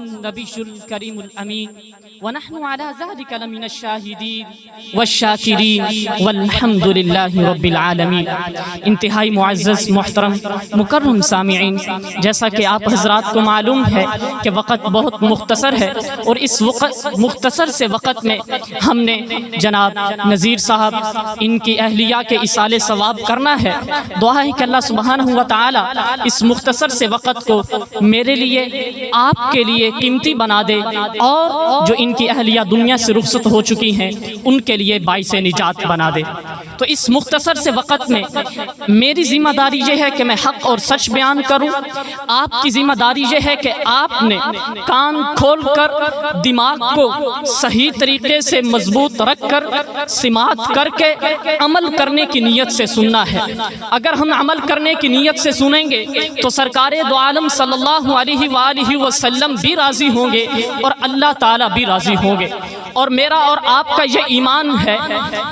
النبي الكريم الأمين ونحن على ذلك لمن الشاهدين والشاكرين والحمد لله رب العالمین۔ انتہائی معزز محترم مکرم سامعین، جیسا کہ آپ حضرات کو معلوم ہے کہ وقت بہت مختصر ہے، اور اس مختصر سے وقت میں ہم نے جناب نذیر صاحب ان کی اہلیہ کے ایصال ثواب کرنا ہے۔ دعا ہے کہ اللہ سبحانہ و تعالی اس مختصر سے وقت کو میرے لیے، آپ کے لیے قیمتی بنا دے، اور جو ان کی اہلیہ دنیا سے رخصت ہو چکی ہیں ان کے لیے باعث نجات بنا دے۔ تو اس مختصر سے وقت میں میری ذمہ داری یہ ہے کہ میں حق اور سچ بیان کروں، آپ کی ذمہ داری یہ ہے کہ آپ نے کان کھول کر دماغ کو صحیح طریقے سے مضبوط رکھ کر سماعت کر کے عمل کرنے کی نیت سے سننا ہے۔ اگر ہم عمل کرنے کی نیت سے سنیں گے تو سرکار دو عالم صلی اللہ علیہ وآلہ وسلم بھی راضی ہوں گے اور اللہ تعالیٰ بھی راضی ہوں گے۔ اور میرا اور آپ کا یہ ایمان ہے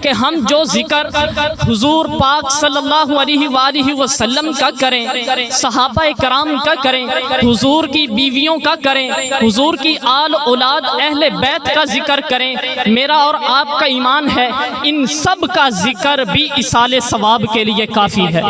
کہ ہم جو ذکر حضور پاک صلی اللہ علیہ وآلہ وسلم کا کریں، صحابہ کرام کا کریں، حضور کی بیویوں کا کریں، حضور کی آل اولاد اہل بیت کا ذکر کریں، میرا اور آپ کا ایمان ہے ان سب کا ذکر بھی ایصال ثواب کے لیے کافی ہے۔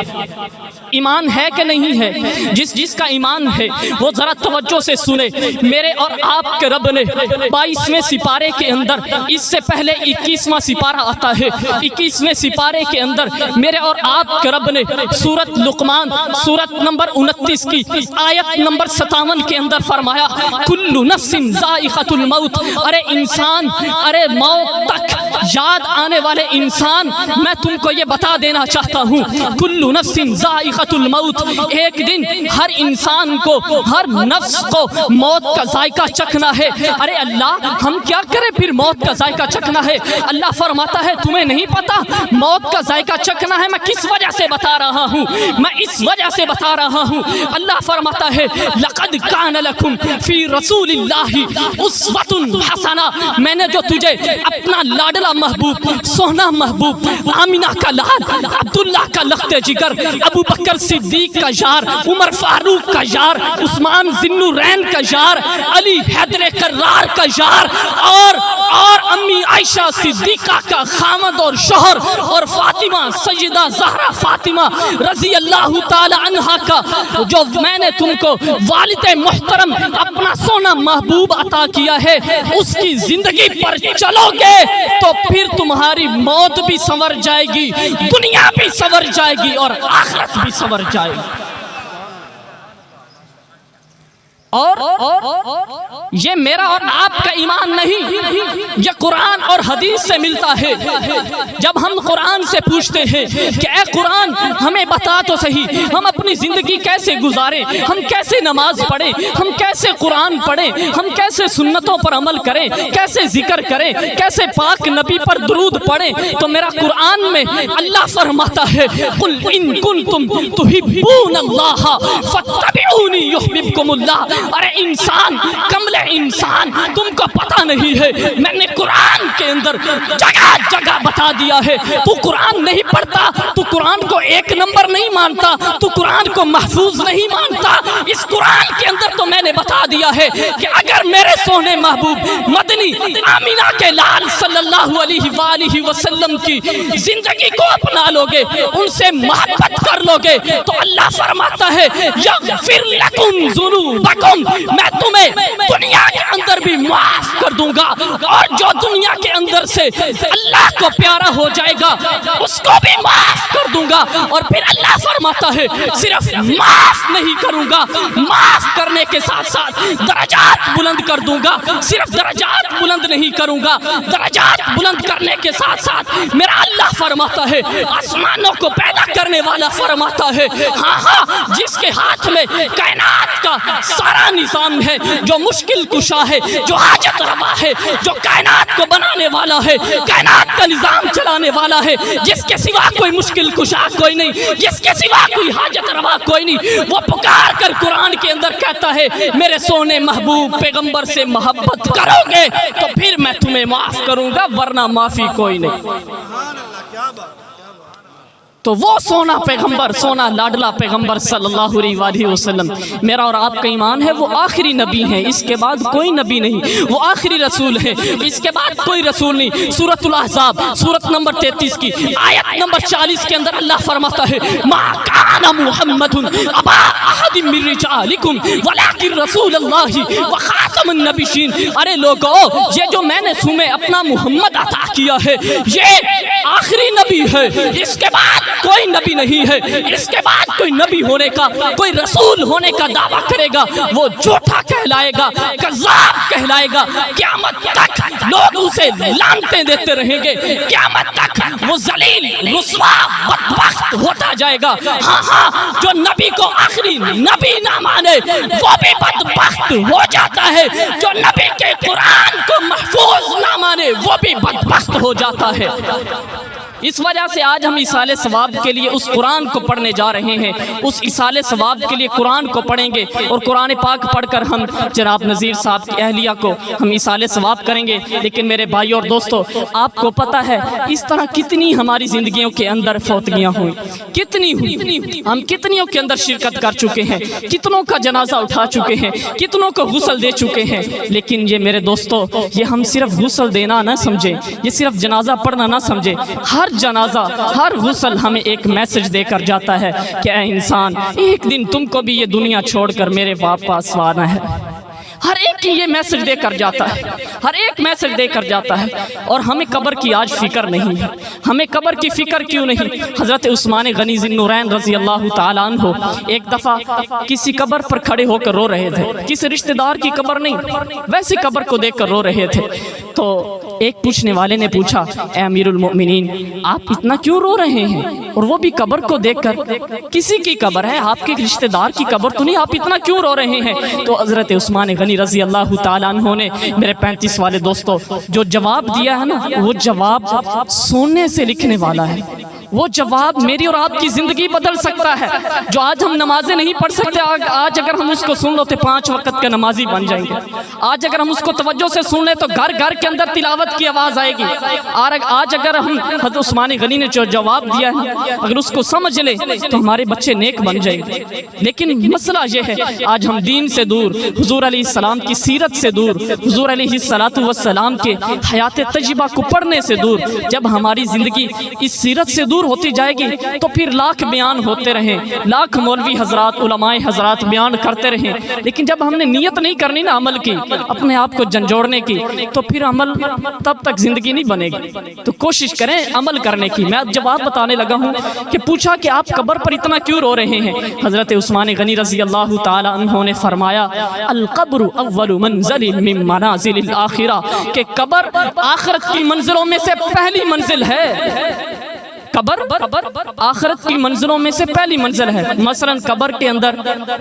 ایمان ہے کہ نہیں ہے؟ جس کا ایمان ہے وہ ذرا توجہ سے سنے۔ میرے اور آپ کے رب نے 22ویں سپارے کے اندر، اس سے پہلے 21واں سپارہ آتا ہے، 21ویں سپارے کے اندر میرے اور آپ کے رب نے سورت لقمان سورت نمبر 29 کی آیت نمبر 57 کے اندر فرمایا، کل نفس ذائقۃ الموت۔ ارے انسان، ارے موت تک یاد آنے والے انسان، میں تم کو یہ بتا دینا چاہتا ہوں، کل نفس ذائقۃ الموت، ایک دن ہر انسان کو، ہر نفس کو موت کا ذائقہ چکھنا ہے۔ ارے اللہ، ہم کیا کریں پھر موت کا ذائقہ چکھنا ہے؟ اللہ فرماتا ہے تمہیں نہیں پتا موت کا ذائقہ چکھنا ہے؟ میں کس وجہ سے بتا رہا ہوں، میں اس وجہ سے بتا رہا ہوں۔ اللہ فرماتا ہے لقد کان لکم فی رسول اللہ اسوۃ حسنہ، میں نے جو تجھے اپنا لاڈلا محبوب، سونا محبوب، آمینہ کا لال، عبداللہ کا لخت جگر، ابو بکر صدیق کا یار، عمر فاروق کا یار، عثمان ذی النورین کا یار، علی حیدر کرار کا یار، اور امی عائشہ صدیقہ کا خامد اور شوہر، اور فاطمہ سیدہ زہرا فاطمہ رضی اللہ تعالی عنہا کا جو میں نے تم کو والد محترم اپنا سونا محبوب عطا کیا ہے، اس کی زندگی پر چلو گے تو پھر تمہاری موت بھی سنور جائے گی، دنیا بھی سنور جائے گی، اور آخرت بھی سنور جائے گی۔ اور یہ میرا اور آپ کا ایمان نہیں، یہ قرآن اور حدیث سے ملتا ہے۔ جب ہم قرآن سے پوچھتے ہیں کہ اے قرآن ہمیں بتا تو صحیح، ہم اپنی زندگی کیسے گزاریں، ہم کیسے نماز پڑھیں، ہم کیسے قرآن پڑھیں، ہم کیسے سنتوں پر عمل کریں، کیسے ذکر کریں، کیسے پاک نبی پر درود پڑھیں، تو میرا قرآن میں اللہ فرماتا ہے قل ان کنتم تحبون اللہ فاتبعونی یحببکم اللہ۔ ارے انسان، کمل انسان، تم کو پتہ نہیں ہے میں نے قرآن کے اندر جگہ جگہ بتا دیا ہے۔ تو قرآن نہیں پڑھتا، تو قرآن کو ایک نمبر نہیں مانتا، تو قرآن کو محفوظ نہیں مانتا۔ اس قرآن کے اندر تو میں نے بتا دیا ہے کہ اگر میرے سونے محبوب مدنی آمینہ کے لال صلی اللہ علیہ وآلہ وسلم کی زندگی کو اپنا لو گے، ان سے محبت کر لو گے، تو اللہ فرماتا ہے یغفر لکم ذنوبکم، میں تمہیں دنیا کے اندر بھی معاف کر دوں گا، اور جو دنیا کے اندر سے اللہ کو پیارا ہو جائے گا اس کو بھی معاف کر دوں گا۔ اور پھر اللہ فرماتا ہے صرف معاف نہیں کروں گا، معاف کرنے کے ساتھ ساتھ درجات بلند کر دوں گا۔ صرف درجات بلند نہیں کروں گا، درجات بلند کرنے کے ساتھ ساتھ میرا اللہ فرماتا ہے، آسمانوں کو پیدا کرنے والا فرماتا ہے ہاں ہاں، جس کے ہاتھ میں کائنات کا سارا نظام ہے، جو مشکل کشا ہے، جو حاجت روا ہے، جو کائنات کو بنانے والا ہے، کائنات کا نظام چلانے والا ہے، جس کے سوا کوئی مشکل کشا کوئی نہیں، جس کے سوا کوئی حاجت روا کوئی نہیں، وہ پکار کر قرآن کے اندر کہتا ہے میرے سونے محبوب پیغمبر سے محبت کرو گے تو پھر میں تمہیں معاف کروں گا، ورنہ معافی کوئی نہیں۔ تو وہ سونا پیغمبر، سونا لاڈلا پیغمبر صلی اللہ علیہ وسلم، میرا اور آپ کا ایمان ہے وہ آخری نبی ہیں، اس کے بعد کوئی نبی نہیں، وہ آخری رسول ہے، اس کے بعد کوئی رسول نہیں۔ سورۃ الاحزاب سورۃ نمبر 33 کی آیت نمبر 40 کے اندر اللہ فرماتا ہے ما کان محمد ابا احد من رجالکم ولکن رسول اللہ وخاتم النبیین۔ ارے لوگو، یہ جو میں نے تمہیں اپنا محمد عطا کیا ہے یہ آخری نبی ہے، اس کے بعد کوئی نبی نہیں ہے، اس کے بعد کوئی نبی ہونے کا، کوئی رسول ہونے کا دعویٰ کرے گا وہ جھوٹا کہلائے گا، کذاب کہلائے گا، قیامت تک لوگ اسے لعنتیں دیتے رہیں گے، قیامت تک وہ ذلیل رسوا بدبخت ہوتا جائے گا۔ ہاں ہاں، جو نبی کو آخری نبی نہ مانے وہ بھی بدبخت ہو جاتا ہے، جو نبی کے قرآن کو محفوظ نہ مانے وہ بھی بدبخت ہو جاتا ہے۔ اس وجہ سے آج ہم ایصال ثواب کے لیے اس قرآن کو پڑھنے جا رہے ہیں، اس ایصال ثواب کے لیے قرآن کو پڑھیں گے، اور قرآن پاک پڑھ کر ہم جناب نذیر صاحب کی اہلیہ کو ہم ایصال ثواب کریں گے۔ لیکن میرے بھائیو اور دوستو، آپ کو پتہ ہے اس طرح کتنی ہماری زندگیوں کے اندر فوتگیاں ہوئی، کتنی ہوئی، ہم کتنیوں کے اندر شرکت کر چکے ہیں، کتنوں کا جنازہ اٹھا چکے ہیں، کتنوں کو غسل دے چکے ہیں۔ لیکن یہ میرے دوستو، یہ ہم صرف غسل دینا نہ سمجھیں، یہ صرف جنازہ پڑھنا نہ سمجھیں، ہر جنازہ، ہر غسل ہمیں ایک میسج دے کر جاتا ہے کہ اے انسان، ایک دن تم کو بھی یہ دنیا چھوڑ کر میرے واپس آنا ہے۔ ہر ایک کی یہ میسج دے کر جاتا ہے، ہر ایک میسج دے کر جاتا ہے۔ اور ہمیں قبر کی آج فکر نہیں ہے، ہمیں قبر کی فکر کیوں نہیں؟ حضرت عثمان غنی ذی النورین رضی اللہ تعالیٰ عنہ ایک دفعہ کسی قبر پر کھڑے ہو کر رو رہے تھے، کسی رشتہ دار کی قبر نہیں، ویسی قبر کو دیکھ کر رو رہے تھے۔ تو ایک پوچھنے والے نے پوچھا اے امیر المؤمنین، آپ اتنا کیوں رو رہے ہیں؟ اور وہ بھی قبر کو دیکھ کر، کسی کی قبر ہے، آپ کے رشتہ دار کی قبر تو نہیں، آپ اتنا کیوں رو رہے ہیں؟ تو حضرت عثمان غنی رضی اللہ تعالیٰ عنہ نے میرے 35 والے دوستوں جو جواب دیا ہے نا، وہ جواب سونے سے لکھنے والا ہے، وہ جواب میری اور آپ کی زندگی بدل سکتا ہے۔ جو آج ہم نمازیں نہیں پڑھ سکتے، آج اگر ہم اس کو سن لو تو 5 وقت کا نمازی بن جائیں گے۔ آج اگر ہم اس کو توجہ سے سن لیں تو گھر گھر کے اندر تلاوت کی آواز آئے گی۔ آج اگر ہم حضرت عثمان غنی نے جو جواب دیا ہے اگر اس کو سمجھ لیں تو ہمارے بچے نیک بن جائیں گے۔ لیکن مسئلہ یہ ہے آج ہم دین سے دور، حضور علیہ السلام کی سیرت سے دور، حضور علیہ السلام کے حیات طیبہ کو پڑھنے سے دور۔ جب ہماری زندگی اس سیرت سے دور ہوتی جائے گی تو پھر لاکھ بیان ہوتے رہیں، لاکھ مولوی حضرات، علماء حضرات بیان کرتے رہیں، لیکن جب ہم نے نیت نہیں کرنی نا عمل کی، اپنے آپ کو جھنجھوڑنے کی، تو پھر عمل تب تک زندگی نہیں بنے گی۔ تو کوشش کریں عمل کرنے کی۔ میں جواب بتانے لگا ہوں کہ پوچھا کہ آپ قبر پر اتنا کیوں رو رہے ہیں؟ حضرت عثمان غنی رضی اللہ تعالی عنہ نے فرمایا القبر اول منزل من منازل الاخرہ، کہ قبر آخرت کی منزلوں میں سے پہلی منزل ہے۔ قبر آخرت کی منزلوں میں سے پہلی منزل ہے۔ مثلا قبر کے اندر،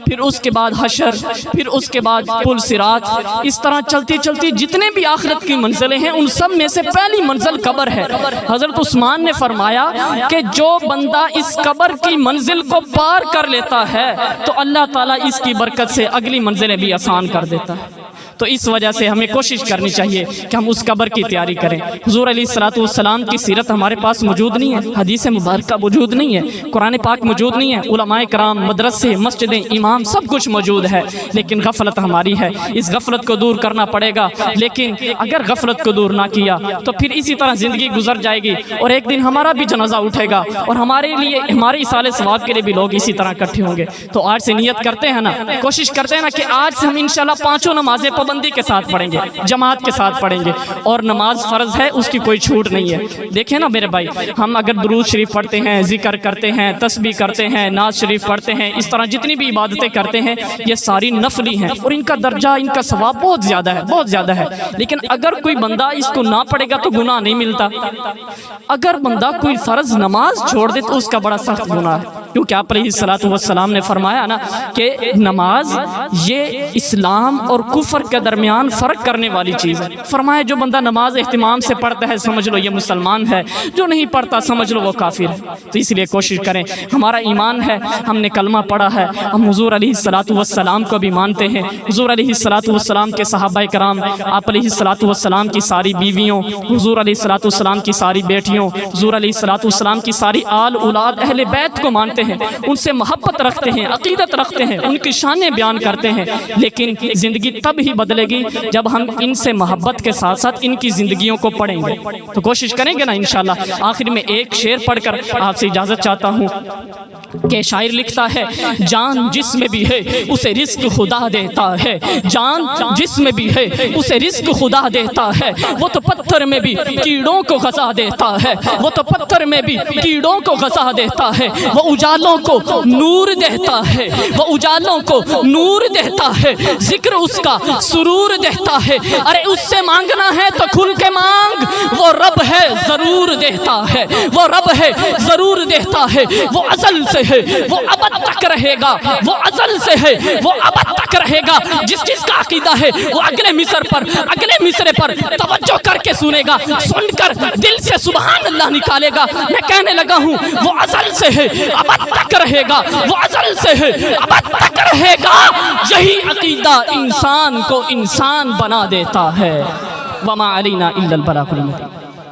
پھر اس کے بعد حشر، پھر اس کے بعد پل صراط، اس طرح چلتی چلتی جتنے بھی آخرت کی منزلیں ہیں ان سب میں سے پہلی منزل قبر ہے۔ حضرت عثمان نے فرمایا کہ جو بندہ اس قبر کی منزل کو پار کر لیتا ہے تو اللہ تعالیٰ اس کی برکت سے اگلی منزلیں بھی آسان کر دیتا ہے۔ تو اس وجہ سے ہمیں کوشش کرنی چاہیے کہ ہم اس قبر کی تیاری کریں۔ حضور علیہ السلام کی سیرت ہمارے پاس موجود نہیں ہے، حدیث مبارکہ موجود نہیں ہے، قرآن پاک موجود نہیں ہے، علماء کرام، مدرسے، مسجدیں، امام سب کچھ موجود ہے، لیکن غفلت ہماری ہے۔ اس غفلت کو دور کرنا پڑے گا، لیکن اگر غفلت کو دور نہ کیا تو پھر اسی طرح زندگی گزر جائے گی، اور ایک دن ہمارا بھی جنازہ اٹھے گا اور ہمارے لیے، ہمارے ایصال ثواب کے لیے بھی لوگ اسی طرح اکٹھے ہوں گے۔ تو آج سے نیت کرتے ہیں نا، کوشش کرتے ہیں نا کہ آج سے ہم انشاءاللہ 5 نمازیں پابندی کے ساتھ پڑھیں گے، جماعت کے ساتھ پڑھیں گے، اور نماز فرض ہے، اس کی کوئی چھوٹ نہیں ہے۔ دیکھیں نا میرے بھائی، ہم اگر درود شریف پڑھتے ہیں، ذکر کرتے ہیں، تسبیح کرتے ہیں، نعت شریف پڑھتے ہیں، اس طرح جتنی بھی عبادتیں کرتے ہیں یہ ساری نفلی ہیں، اور ان کا درجہ، ان کا ثواب بہت زیادہ ہے، بہت زیادہ ہے۔ لیکن اگر کوئی بندہ اس کو نہ پڑھے گا تو گناہ نہیں ملتا۔ اگر بندہ کوئی فرض نماز چھوڑ دے تو اس کا بڑا سخت گناہ ہے۔ کیونکہ آپ علیہ الصلوۃ والسلام نے فرمایا نا کہ نماز یہ اسلام اور کفر کے درمیان فرق کرنے والی چیز ہے. فرمایا جو بندہ نماز اہتمام سے پڑھتا ہے سمجھ لو یہ مسلمان ہے، جو نہیں پڑھتا سمجھ لو وہ کافر ہے. تو اس لیے کوشش کریں، ہمارا ایمان ہے، ہم نے کلمہ پڑھا ہے، ہم حضور علیہ الصلوۃ والسلام کو بھی مانتے ہیں. حضور علیہ الصلوۃ والسلام کے صحابہ کرام، آپ علیہ الصلوۃ والسلام کی ساری بیویوں، حضور علیہ الصلوۃ والسلام کی ساری بیٹیوں، حضور علیہ الصلوۃ والسلام کی ساری آل اولاد اہل بیت کو مانتے ہیں، ان سے محبت رکھتے ہیں، عقیدت رکھتے ہیں، ان کی شانیں بیان کرتے ہیں. لیکن زندگی تب ہی بدلے گی جب ہم ان سے محبت کے ساتھ ساتھ ان کی زندگیوں کو پڑھیں گے. تو کوشش کریں گے نا انشاءاللہ. آخر میں ایک شعر پڑھ کر آپ سے اجازت چاہتا ہوں کہ شاعر لکھتا ہے، جان جس میں بھی ہے اسے رزق خدا دیتا ہے، جان جس میں بھی ہے اسے رزق خدا دیتا ہے. وہ تو پتھر میں بھی کیڑوں کو غذا دیتا ہے، وہ تو پتھر میں بھی کیڑوں کو غذا دیتا ہے. وہ اجالوں کو نور دیتا ہے، وہ اجالوں کو نور دیتا ہے. ذکر اس کا سرور دیتا ہے. ارے اس سے مانگنا ہے تو کھل کے مانگ، وہ رب ہے ضرور دیتا ہے، وہ رب ہے ضرور دیتا ہے. وہ ازل سے ہے وہ ابد تک رہے گا، وہ ازل سے ہے وہ ابد تک رہے گا. جس کا عقیدہ ہے وہ اگلے مصرے پر توجہ کر کے سنے گا، سن کر دل سے سبحان اللہ نکالے گا. میں کہنے لگا ہوں وہ ازل سے ہے ابد تک رہے گا، وہ ازل سے ہے ابد تک رہے گا. یہی عقیدہ انسان کو انسان بنا دیتا ہے. وما علینا الا البلاغ المبین.